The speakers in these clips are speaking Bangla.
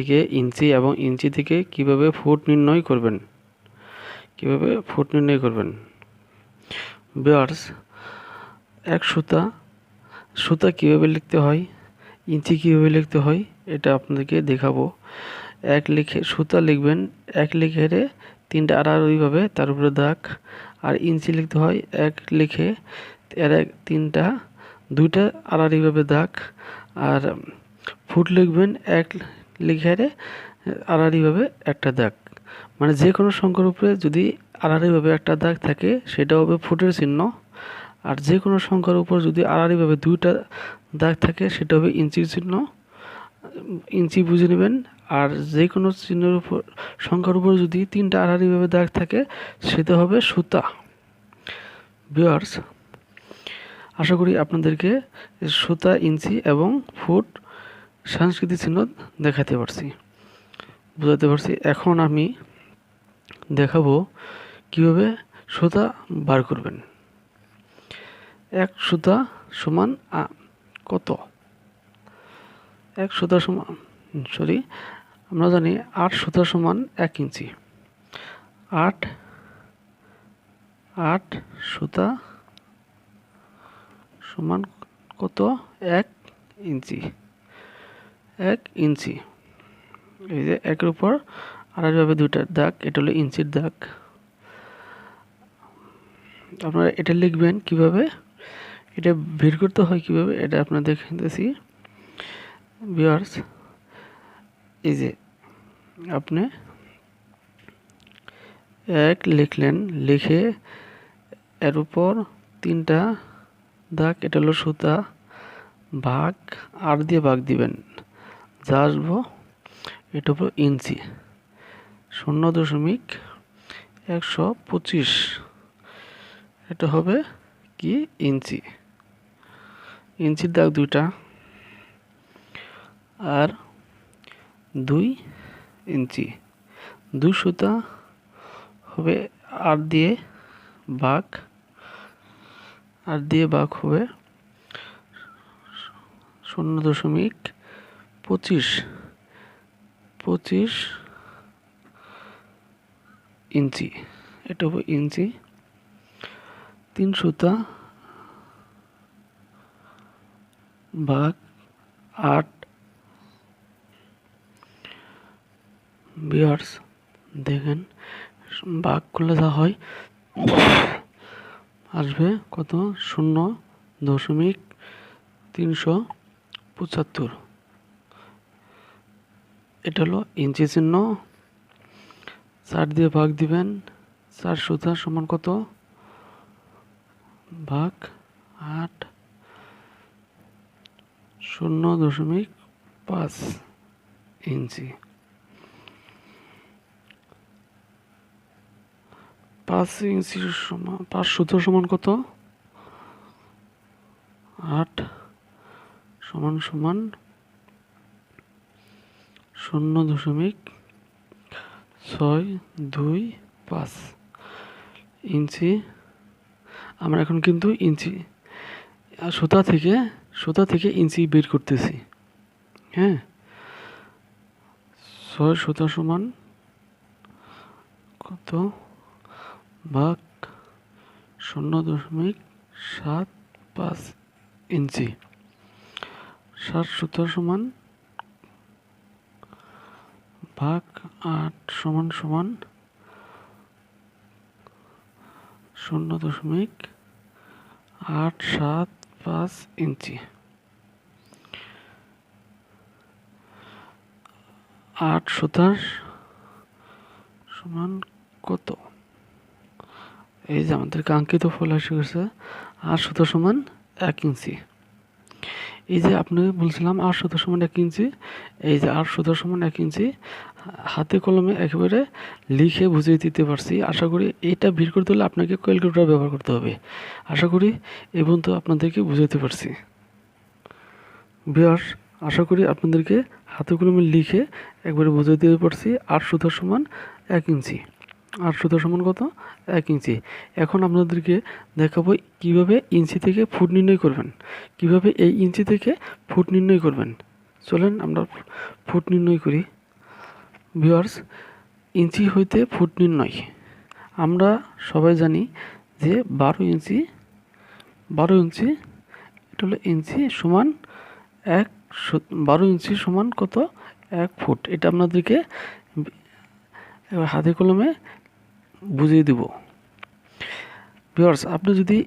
থেকে ইঞ্চি এবং ইঞ্চি থেকে কিভাবে ফুট নির্ণয় করবেন, ভিউয়ার্স, এক সুতা কিভাবে লিখতে হয়, ইঞ্চি কিভাবে লিখতে হয় এটা আপনাদেরকে দেখাবো। সুতা লিখবেন, এক লিখে তিনটা আড়াআড়িভাবে তার উপরে দাগ। আর ইঞ্চি লিখতে হয় এক লিখে তিনটা দুইটা আড়াআড়িভাবে দাগ। আর ফুট লিখবেন এক লিখে আড়াআড়িভাবে একটা দাগ। মানে যে কোনো সংখ্যার উপরে যদি আড়াআড়িভাবে একটা দাগ থাকে সেটা হবে ফুটের চিহ্ন। আর যে কোনো সংখ্যার উপর যদি আড়াআড়িভাবে দুইটা দাগ থাকে সেটা হবে ইঞ্চির চিহ্ন। ইঞ্চি বুঝে নেবেন। আর যে কোনো চিহ্নের উপর সংখ্যার উপর যদি তিনটা আড়াআড়িভাবে দাগ থাকে সেটা হবে সুতা। ভিউয়ার্স, আশা করি আপনাদেরকে সুতা, ইঞ্চি এবং ফুট সাংস্কৃতিক চিহ্ন দেখাতে বোঝাতে পারছি। এখন আমি দেখাবো কিভাবে সুতা বার করবেন। এক সুতা সমান কত? আমরা জানি 8 সুতা সমান 1 ইঞ্চি। 8 সুতা সমান কত? 1 ইঞ্চি। 1 ইঞ্চি। এই যে একের উপর আড়াআড়িভাবে দুইটা দাগ, এটা হলো ইঞ্চির দাগ। আপনারা এটা লিখবেন কিভাবে, এটা বের করতে হয় কিভাবে এটা আপনাদের দেখাতেছি। ভিউয়ার্স, এই যে আপনি 1 লিখলেন, লিখে এর উপর তিনটা দাগ, এটা হলো সুতা, ভাগ 8 দিয়ে ভাগ দিবেন, যা আসবো এটা হলো ইঞ্চি। 0.125 এটা হবে কি ইঞ্চি। ইঞ্চির দাগ দুইটা। আর 2 ইঞ্চি। 2 সুতা হবে 8 দিয়ে ভাগ হবে 0.25 ইঞ্চি। এটা হবে ইঞ্চি। 3 সুতা ভাগ 8। ভিউয়ার্স, দেখেন ভাগ করলে যা হয় আসবে কত? 0.375। এটা হলো ইঞ্চি চিহ্ন। 4 দিয়ে ভাগ দিবেন। 4 সুতা সমান কত? ভাগ 8, 0.5 ইঞ্চি। 5 ইঞ্চির সমান 5 সুতা সমান কত? 8 সমান 0.625 ইঞ্চি। আমরা এখন কিন্তু ইঞ্চি সুতা থেকে ইঞ্চি বের করতেছি। হ্যাঁ, 6 সুতা সমান কত? ভাগ 0.75 ইঞ্চি। 7 সুতা সমান ভাগ 8 সমান 0.875 ইঞ্চি। 8 সুতার সমান কত? এই যে আমাদের কাঙ্ক্ষিত ফল এসে গেছে। 8 সুতা সমান 1 ইঞ্চি। এই যে আপনাকে বলছিলাম 8 সুতা সমান 1 ইঞ্চি। এই যে 8 সুতা সমান 1 ইঞ্চি হাতে কলমে একেবারে লিখে বুঝিয়ে দিতে পারছি। আশা করি এটা বের করতে হলে আপনাকে ক্যালকুলেটর ব্যবহার করতে হবে। আশা করি এই পর্যন্ত আপনাদেরকে বুঝাতে পারছি। ভিউয়ার্স, আশা করি আপনাদেরকে হাতে কলমে লিখে একবারে বুঝিয়ে দিতে পারছি। 8 সুতা সমান 1 ইঞ্চি। 8 সুতা সমান কত? 1 ইঞ্চি। এখন আপনাদেরকে দেখাবো কিভাবে ইঞ্চি থেকে ফুট নির্ণয় করবেন। কিভাবে এই ইঞ্চি থেকে ফুট নির্ণয় করবেন। চলেন আমরা ফুট নির্ণয় করি। ভিউয়ার্স, ইঞ্চি হইতে ফুট নির্ণয়। আমরা সবাই জানি যে 12 ইঞ্চি এটা হলো ইঞ্চি সমান 12 ইঞ্চি সমান কত? 1 ফুট। এটা আপনাদেরকে হাতে কলমে বুঝিয়ে দেব। ভিউয়ার্স, আপনি যদি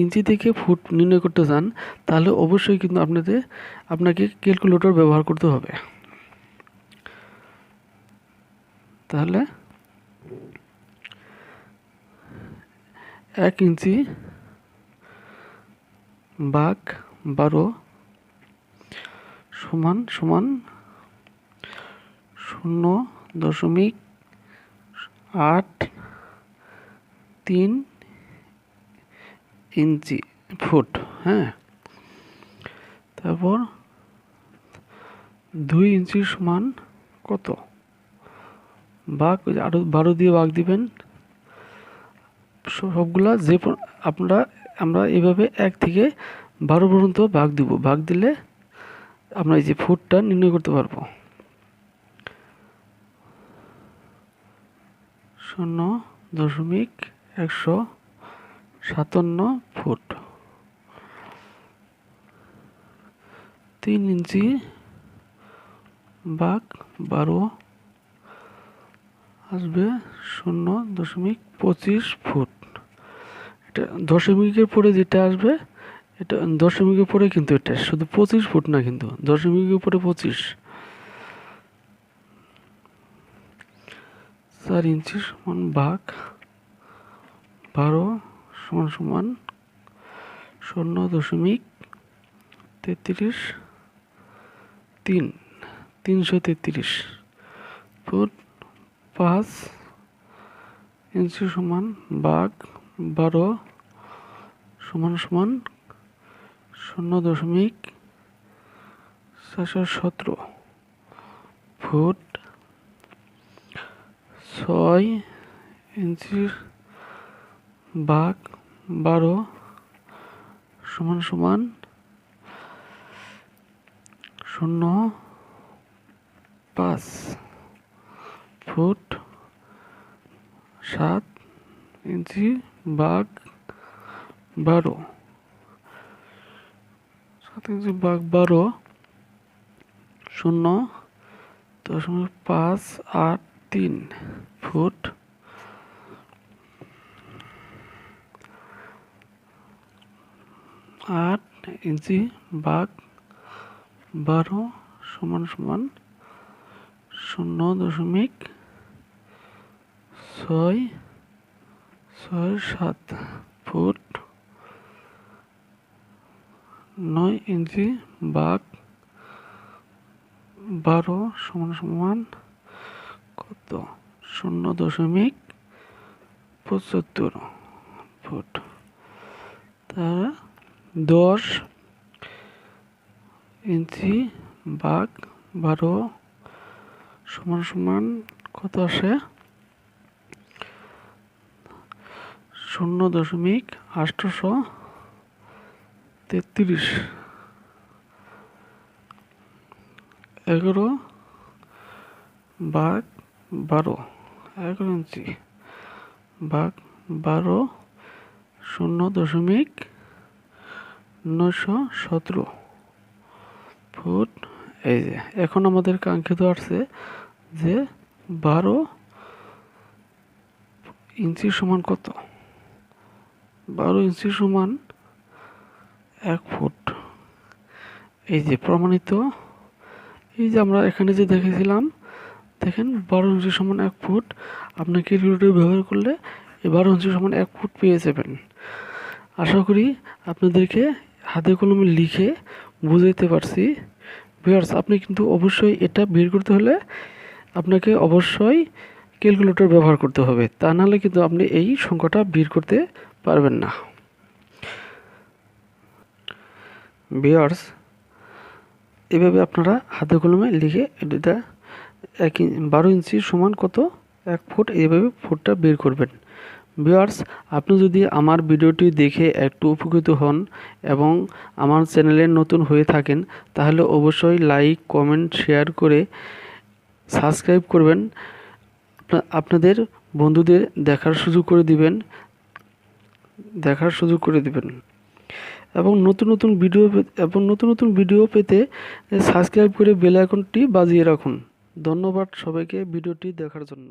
ইঞ্চি থেকে ফুট নির্ণয় করতে চান তাহলে অবশ্যই কিন্তু আপনাকে ক্যালকুলেটর ব্যবহার করতে হবে। তাহলে 1 ইঞ্চি ভাগ 12 সমান 0.83 ইঞ্চি ফুট। হ্যাঁ, তারপর 2 ইঞ্চি সমান কত? ভাগ আরো 12 দিয়ে ভাগ দিবেন সবগুলা। আমরা এইভাবে 1 থেকে 12 পর্যন্ত ভাগ দিব। ভাগ দিলে আমরা এই যে ফুটটা নির্ণয় করতে পারবো। 0.157 ফুট। 3 ইঞ্চি ভাগ 12 আসবে 0.25 ফুট। এটা দশমিকের পরে যেটা আসবে, এটা দশমিকের পরে কিন্তু এটা শুধু 25 ফুট না, কিন্তু দশমিকের পরে 25। 4 ইঞ্চি সমান ভাগ 12 সমান 0.333 ফুট। 5 ইঞ্চি সমান ভাগ 12 সমান 0.417 ফুট। 6 ইঞ্চি ভাগ 12 সমান 0.5 ফুট। 7 ইঞ্চি ভাগ 12 0.583 ফুট। 8 ইঞ্চি ভাগ 12 সমান 0.667 ফুট। 9 ইঞ্চি ভাগ 12 সমান কত? 0.75 ফুট। তারা 10 ইঞ্চি ভাগ 12 সমান কত আসে? 0.833। 11 ভাগ 12 11 ইঞ্চি ভাগ 12 0.917 ফুট। এই যে এখন আমাদের কাঙ্ক্ষিত আসছে যে 12 ইঞ্চি সমান কত? 12 ইঞ্চি সমান 1 ফুট। এই যে প্রমাণিত, এই যে আমরা এখানে যে দেখেছিলাম, দেখেন 12 ইঞ্চি সমান 1 ফুট। আপনি ক্যালকুলেটর ব্যবহার করলে এই 12 ইঞ্চি সমান 1 ফুট পেয়ে যাবেন। আশা করি আপনাদেরকে হাতে কলমে লিখে বুঝাইতে পারছি। ভিউয়ার্স, আপনি কিন্তু অবশ্যই এটা বের করতে হলে আপনাকে অবশ্যই ক্যালকুলেটর ব্যবহার করতে হবে, তা নাহলে কিন্তু আপনি এই সংখ্যাটা বের করতে পারবেন না। ভিউয়ার্স, এভাবে আপনারা হাতে কলমে লিখে এটা 12 ইঞ্চি সমান কত? 1 ফুট, এইভাবে ফুটটা বের করবেন। ভিউয়ার্স, আপনি যদি আমার ভিডিওটি দেখে একটু উপকৃত হন এবং আমার চ্যানেলে নতুন হয়ে থাকেন তাহলে অবশ্যই লাইক, কমেন্ট, শেয়ার করে সাবস্ক্রাইব করবেন, আপনাদের বন্ধুদের দেখার সুযোগ করে দিবেন এবং নতুন নতুন ভিডিও পেতে সাবস্ক্রাইব করে বেল আইকনটি বাজিয়ে রাখুন। ধন্যবাদ সবাইকে ভিডিওটি দেখার জন্য।